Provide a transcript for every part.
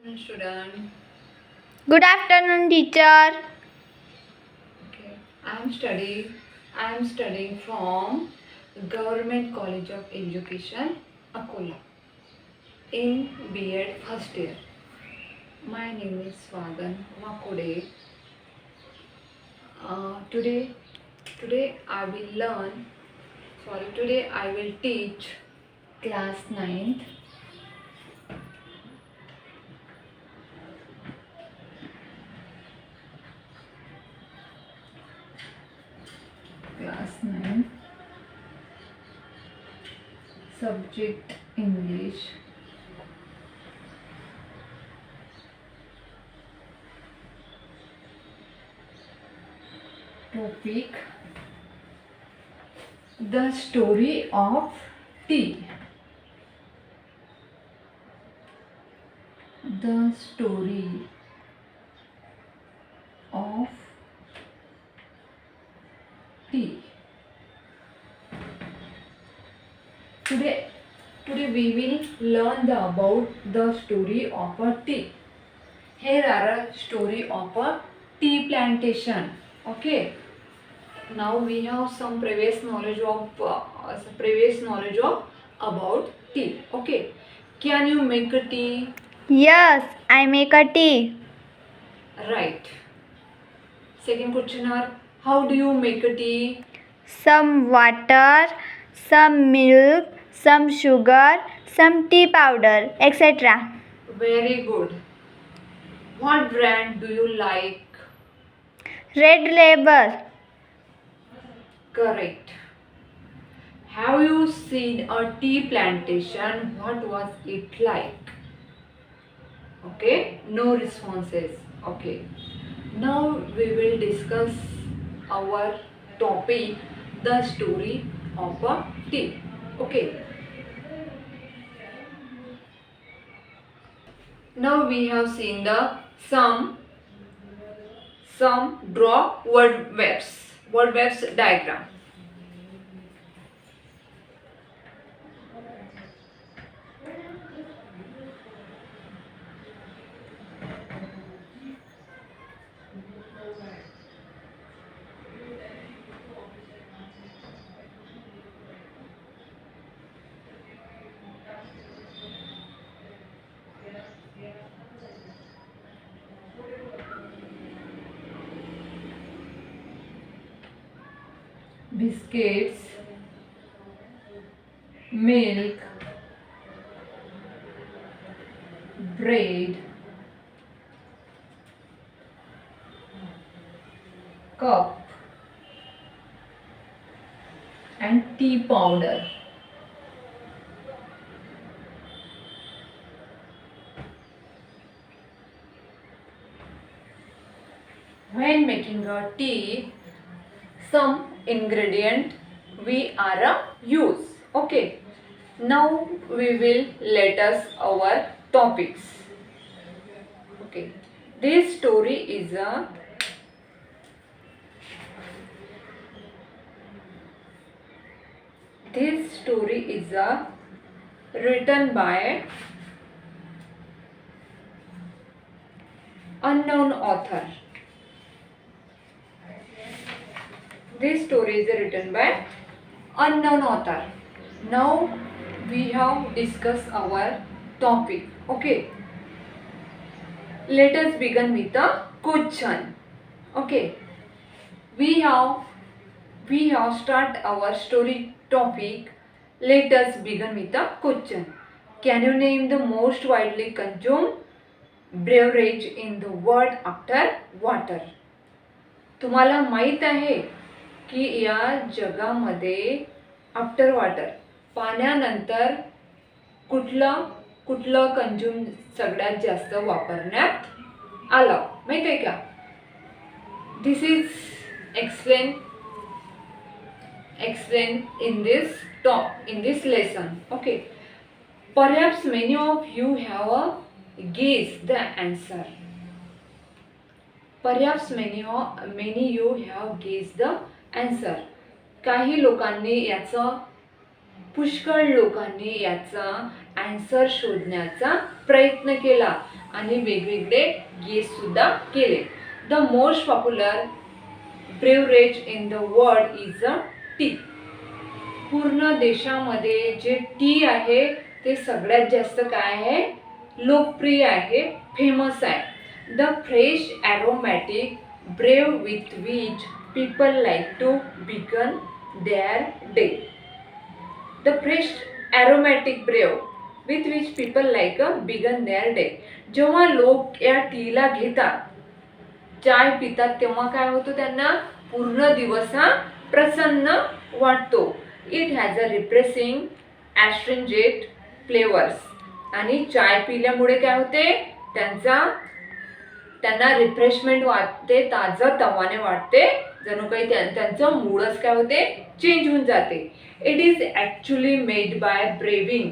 Student. Good afternoon, teacher. Okay. I am studying from Government College of Education, Akola, in B.Ed first year. My name is Swagan Makode. Today, today I will learn. Sorry, today I will teach class 9th. Class 9. Subject English. Topic: The story of tea. The story of tea. Today, today we will learn about the story of a tea. Here are a story of a tea plantation. Okay. Now we have some previous knowledge of about tea. Okay. Can you make a tea? Yes, I make a tea. Right. Second question are, how do you make a tea? Some water, some milk, some sugar, some tea powder, etc. Very good. What brand do you like? Red label. Correct. Have you seen a tea plantation? What was it like? Okay, no responses. Okay. Now we will discuss our topic, the story of a tea. Okay. Now we have seen the some draw word webs diagram. Biscuits, milk, bread, cup, and tea powder. When making a tea, some ingredient we are use. Okay. Now we will let us our topics. Okay. This story is a written by unknown author. This story is written by unknown author. Now we have discussed our topic. Okay. Let us begin with a question. Okay. We have start our story topic. Let us begin with a question. Can you name the most widely consumed beverage in the world after water? तुम्हाला माहित आहे की या जगामध्ये after water पाण्यानंतर कुठलं consume सगळ्यात जास्त वापरण्यात आलं माहित आहे का? This is explain in this lesson. Okay, perhaps many of you have guessed the answer. Perhaps many you have guessed the answer. काही लोकांनी याचं पुष्कळ लोकांनी याचा आन्सर शोधण्याचा प्रयत्न केला आणि वेगवेगळे गेससुद्धा केले. The most popular beverage in the world is a T. पूर्ण देशामध्ये जे टी आहे ते सगळ्यात जास्त काय आहे, लोकप्रिय आहे, फेमस आहे. The fresh aromatic brew with which people like to begin their day. The fresh aromatic brew with which people like begin their day. जेव्हा लोक या टीला घेतात, चाय पितात, तेव्हा काय होतं, त्यांना पूर्ण दिवस हा प्रसन्न वाटतो. It has a refreshing astringent flavours. आणि चाय पिल्यामुळे काय होते, त्यांना रिफ्रेशमेंट वाटते, ताजं तवाने वाटते, जणू काही त्यांचं मूडच काय होते, चेंज होऊन जाते. It is actually made by brewing.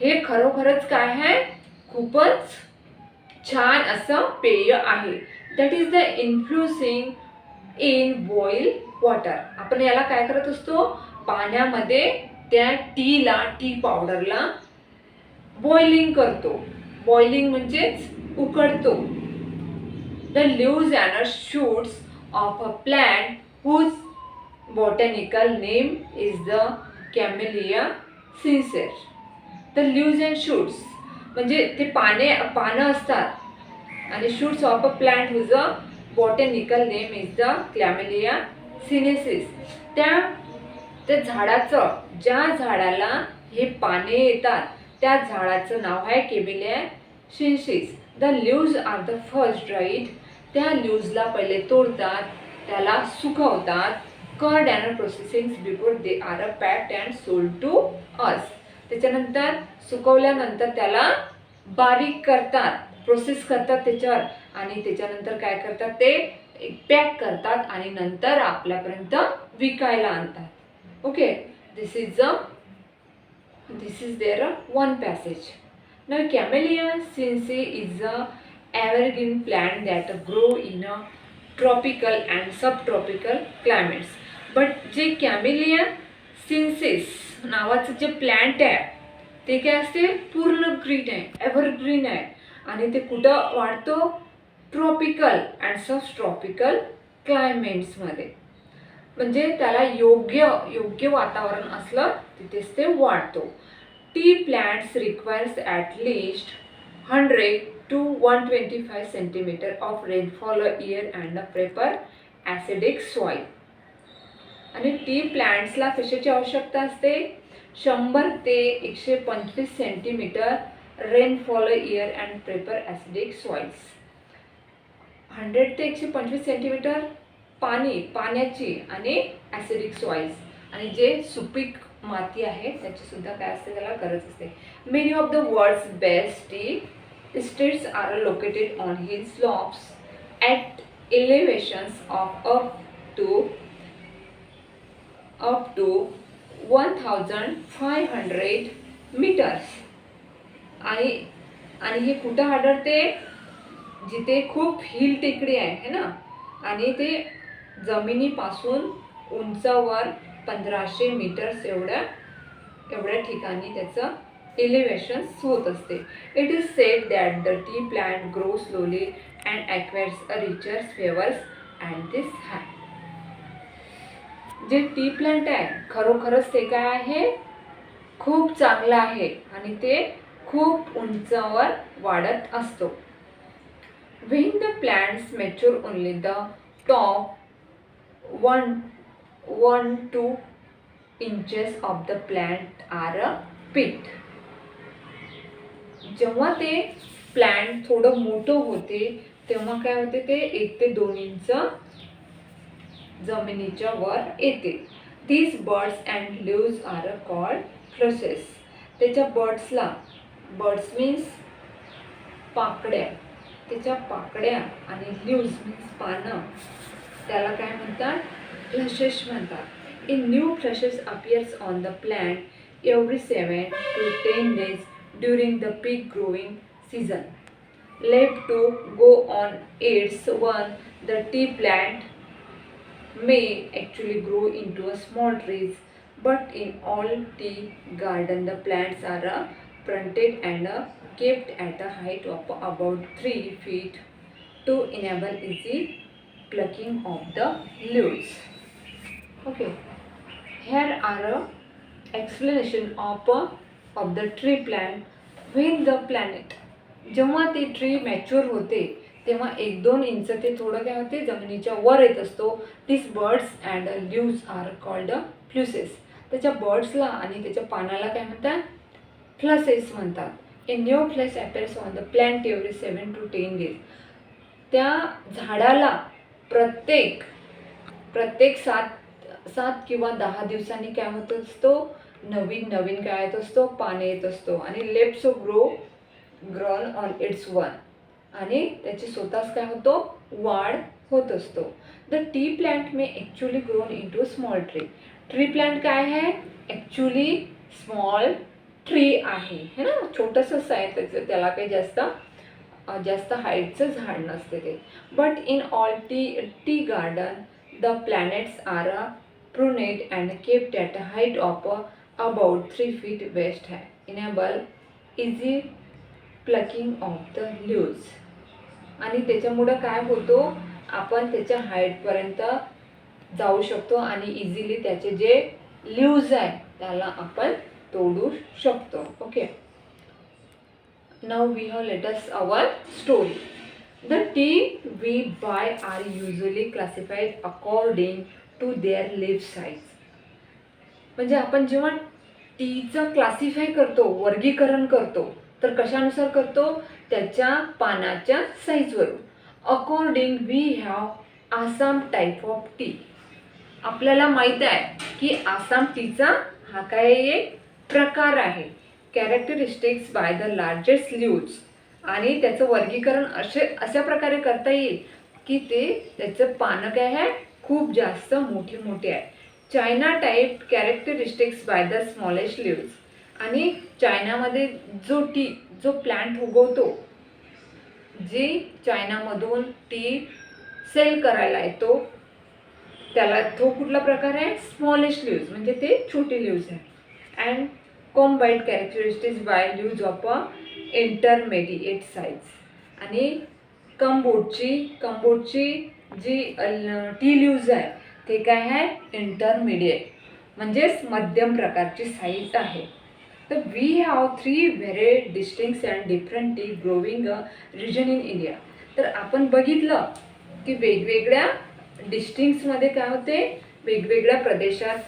हे खरोखरच काय आहे, खूपच छान असं पेय आहे. That is the infusing in boil water. आपण याला काय करत असतो, पाण्यामध्ये त्या टी पावडरला बॉइलिंग करतो. बॉइलिंग म्हणजेच उकडतो. The leaves and shoots of a plant whose botanical name is the Camellia sinensis. The leaves and shoots म्हणजे ते पानं असतात आणि shoots of a plant whose a botanical name is the camellia sinensis. त्या झाडाचं, ज्या झाडाला हे पाने येतात त्या झाडाचं नाव आहे Camellia sinensis. The leaves are the first dried. त्या लीव्जला पहिले तोडतात, त्याला सुकवतात, cut and processing before they are a packed and sold to us. त्याच्यानंतर सुकवल्यानंतर त्याला बारीक करतात, प्रोसेस करतात त्याच्यावर, आणि त्याच्यानंतर काय करतात, ते पॅक करतात आणि नंतर आपल्यापर्यंत विकायला आणतात. Okay, this is their one passage. Now Camellia sinensis is a evergreen plant that grow in a tropical and subtropical climates. But जे Camellia sinensis नावाचं जे प्लांट आहे ते काय असते, पूर्ण ग्रीन आहे, एव्हरग्रीन आहे, आणि ते कुठं वाढतो, ट्रॉपिकल अँड सबट्रॉपिकल क्लायमेट्समध्ये. म्हणजे त्याला योग्य वातावरण असलं तिथेच ते वाढतो. T plants requires at least 100 to 125 centimetre of rainfall a year and a prefer acidic soil. आणि टी प्लांट्सला कशाची आवश्यकता असते, 100 ते 125 centimetre rainfall a year and prefer acidic soils. 100 ते 125 सेंटीमीटर पाण्याची आणि ॲसिडिक सॉइल्स, आणि जे सुपीक माती आहे त्याची सुद्धा काय असते, त्याला गरज असते. Many of the world's best tea estates are located on hill slopes at elevations of up to 1500 metres. आणि हे कुठं आढळते, जिथे खूप हिल टेकडी आहे ना, आणि ते जमिनीपासून उंचावर 1500 मीटर्स एवढ्या ठिकाणी त्याचं एलिव्हेशन्स होत असते. It is said that the tea plant grow slowly and acquires a richer flavours and this high. जे टी प्लांट आहे खरोखरच ते काय आहे, खूप चांगलं आहे आणि ते खूप उंचावर वाढत असतो. When the plants mature, only the top 1-2 inches of the plant are picked. जेव्हा ते प्लांट थोडं मोठं होते तेव्हा काय होते, ते 1 ते 2 इंच जमिनीच्या वर येते. These buds and leaves are called flushes. त्याच्या बर्ड्स मीन्स पाकड्या, त्याच्या पाकड्या आणि लीव्स मीन्स पानं, त्याला काय म्हणतात, फ्लशेस म्हणतात. In new flushes appears on the plant every 7 to 10 days during the peak growing season. Left to go on its own, the tea plant may actually grow into a small trees, but in all tea garden the plants are planted and kept at a height of about 3 feet to enable easy plucking of the leaves. Okay, here are a explanation of the tree plant when the planet. जेव्हा ते tree mature होते तेव्हा 1-2 inch ते थोडं काय होते जमिनीच्या वर येत असतो. This buds and leaves are called flushes. त्याच्या बर्ड्सला आणि त्याच्या पानाला काय म्हणतात? फ्लसेस म्हणतात. A new flush appears on the plant every 7 to 10 days. त्या झाडाला प्रत्येक 7 किंवा 10 दिवसांनी काय होत असतो? नवीन काय येत असतो? पाने येत असतो आणि let's grown on it's one. आणि त्याची स्वतःच काय होतो? वाढ होत असतो. The tea plant may actually grown into small tree. Tree plant काय आहे? ॲक्च्युली स्मॉल ट्री आहे है ना, छोटंसंच आहे त्याचं, त्याला काही जास्त हाईटचं झाड नसते ते. But in all tea garden the plants are pruned and kept at a height of about 3 feet west enable easy plucking of the leaves. आणि त्याच्यामुळं काय होतो? आपण त्याच्या हाईटपर्यंत जाऊ शकतो आणि इझिली त्याचे जे लीव्ज आहे त्याला आपण तोडू शकतो. Okay, now we have let us our story. The tea we buy are usually classified according to their leaf size. म्हणजे आपण जेव्हा टीचं क्लासिफाय करतो, वर्गीकरण करतो, तर कशानुसार करतो? त्याच्या पानाच्या साईजवरून. According we have Assam type of tea. आपल्याला माहीत आहे की आसाम टीचा हा काय एक प्रकार आहे. Characteristics by the largest leaves. आणि त्याचं वर्गीकरण अशा प्रकारे करता येईल की त्याचं पानं काय आहे? खूप जास्त मोठे आहे. China type characteristics by the smallest leaves. आणि चायनामध्ये जो प्लांट उगवतो, जे चायनामधून टी सेल करायला येतो, त्याला तो कुठला प्रकार आहे? स्मॉलेस्ट लीव्ज, म्हणजे ते छोटी लीव्ज आहे. And combined characteristics by leaves of intermediate size. आणि कंबोडची जी टी लीव्ज आहे ते काय आहे? इंटरमिडिएट, म्हणजेच मध्यम प्रकारची साईज आहे. तर we have 3 very distinct and different tea growing region in India. तर आपण बघितलं की वेगवेगळ्या डिस्ट्रिक्ट्समध्ये काय होते? वेगवेगळ्या प्रदेशात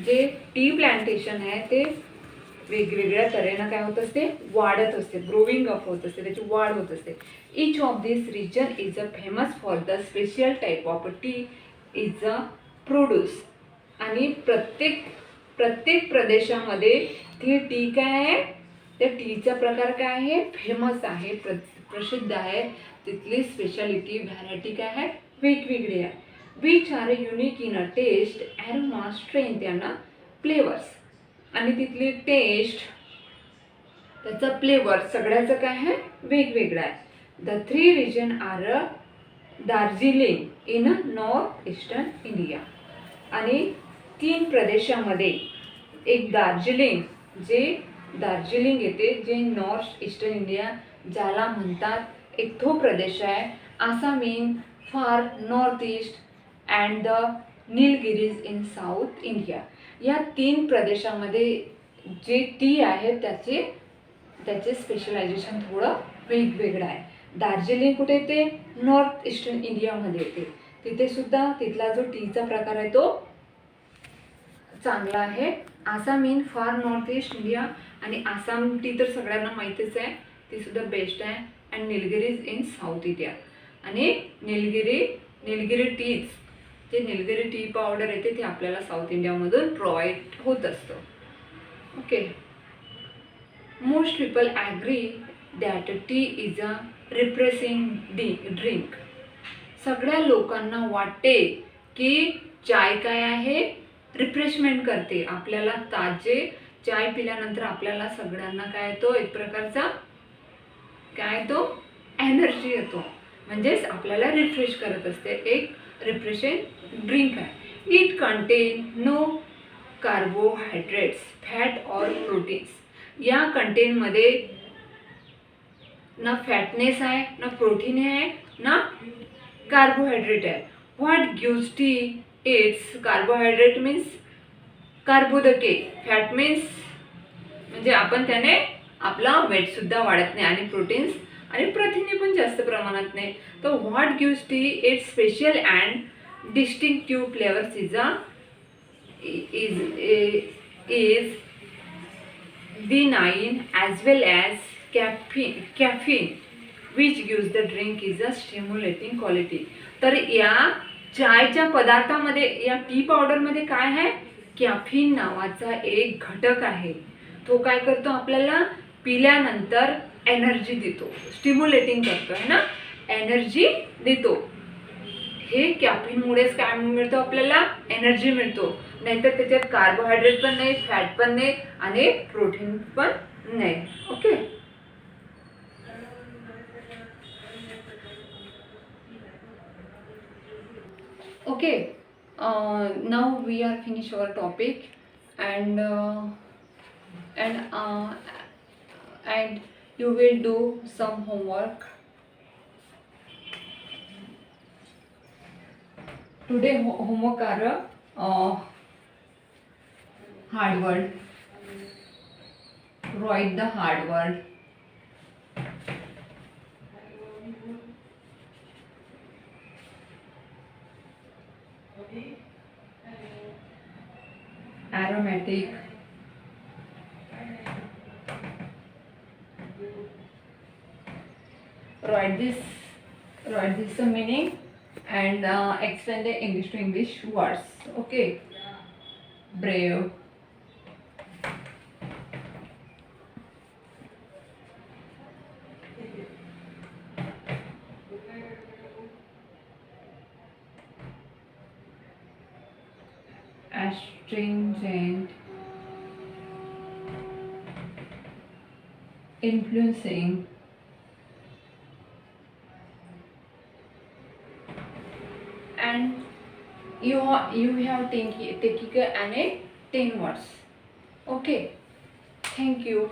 जे टी प्लांटेशन आहे ते वेगवेगळ्या तऱ्हेनं काय होत असते? वाढत असते, ग्रोविंग अप होत असते, त्याची वाढ होत असते. Each of this region is a famous for the special type of tea is a produce. आणि प्रत्येक प्रदेशामध्ये ती टी काय आहे? त्या टीचा प्रकार काय आहे? फेमस आहे, प्रसिद्ध आहे. तिथली स्पेशालिटी व्हरायटी काय आहे? वेगवेगळी आहे. Which are unique in a taste, aroma, strength and flavours. आणि तिथली टेस्ट, त्याचा फ्लेवर सगळ्याचं काय आहे? वेगवेगळं आहे. The 3 region are Darjeeling in north eastern India. आणि 3 प्रदेशामध्ये एक दार्जिलिंग येते, जे नॉर्थ ईस्टर्न इंडिया ज्याला म्हणतात, एक तो प्रदेश आहे. आसाम इन फार north east and the Nilgiris in South India. या 3 प्रदेशामध्ये जे टी आहे त्याचे स्पेशलायझेशन थोडं वेगवेगळं आहे. दार्जिलिंग कुठे येते? नॉर्थ ईस्टर्न इंडियामध्ये येते. तिथे सुद्धा तिथला जो टीचा प्रकार आहे तो चांगला आहे. आसाम इन फार नॉर्थ ईस्ट इंडिया, आणि आसाम टी तर सगळ्यांना माहितीच आहे, ती सुद्धा बेस्ट आहे. And Nilgiris in South India. आणि निलगिरी टीज, जे निलगिरी टी पावडर येते ते आपल्याला साऊथ इंडियामधून प्रोव्हाइड होत असतं. Okay, most people agree that tea is a refreshing drink. सगळ्या लोकांना वाटते की चाय काय आहे? रिफ्रेशमेंट करते. आपल्याला ताजे चाय पिल्यानंतर आपल्याला सगळ्यांना काय येतो? एक प्रकारचा काय येतो? एनर्जी येतो, म्हणजेच आपल्याला रिफ्रेश करत असते. एक रिफ्रेशिंग ड्रिंक आहे. It contain no carbohydrates, fat और प्रोटीन्स. या कंटेंटमध्ये ना फॅटनेस आहे, ना प्रोटीन आहे, ना कार्बोहायड्रेट आहे. What gives tea its carbohydrate means कार्बोदके, फॅट मीन्स म्हणजे आपण त्याने आपला वेटसुद्धा वाढत नाही आणि प्रोटीन्स आणि प्रथिने पण जास्त प्रमाणात नाही. तर what gives tea its special and distinctive flavours is benign as well as caffeine which gives the drink is a stimulating quality. तर या चायच्या पदार्थामध्ये या टी पावडरमध्ये काय आहे, कॅफीन नावाचा एक घटक आहे. तो काय करतो, आपल्याला पिल्यानंतर एनर्जी देतो, स्टिम्युलेटिंग करतो आहे ना, एनर्जी देतो. हे कॅफीनमुळेच काय मिळतो, आपल्याला एनर्जी मिळतो. नाहीतर त्याच्यात कार्बोहायड्रेट पण नाही, फॅट पण नाही आणि प्रोटीन पण नाही. Okay. Okay, now we are finish our topic and you will do some homework. Today homework are hard word. Write the hard word. Aromatic. Write this the meaning and explain the English to English words. Okay. Brave. Astringent. Influencing. And you have taken 10 words. Okay. Thank you.